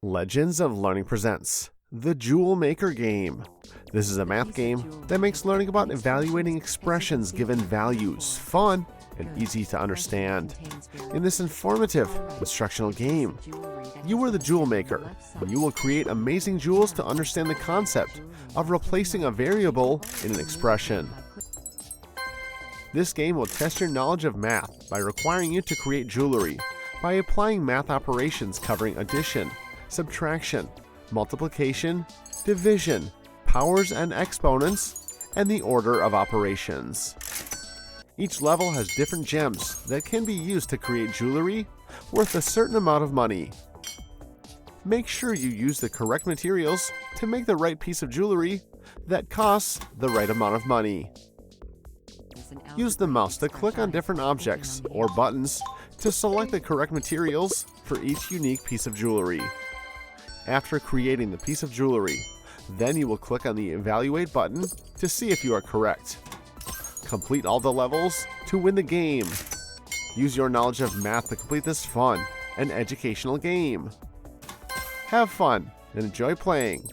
Legends of Learning presents the Jewel Maker game. This is a math game that makes learning about evaluating expressions given values fun and easy to understand. In this informative instructional game, you are the jewel maker, and you will create amazing jewels to understand the concept of replacing a variable in an expression. This game will test your knowledge of math by requiring you to create jewelry by applying math operations covering addition, subtraction, multiplication, division, powers and exponents, and the order of operations. Each level has different gems that can be used to create jewelry worth a certain amount of money. Make sure you use the correct materials to make the right piece of jewelry that costs the right amount of money. Use the mouse to click on different objects or buttons to select the correct materials for each unique piece of jewelry. After creating the piece of jewelry, then you will click on the Evaluate button to see if you are correct. Complete all the levels to win the game. Use your knowledge of math to complete this fun and educational game. Have fun and enjoy playing.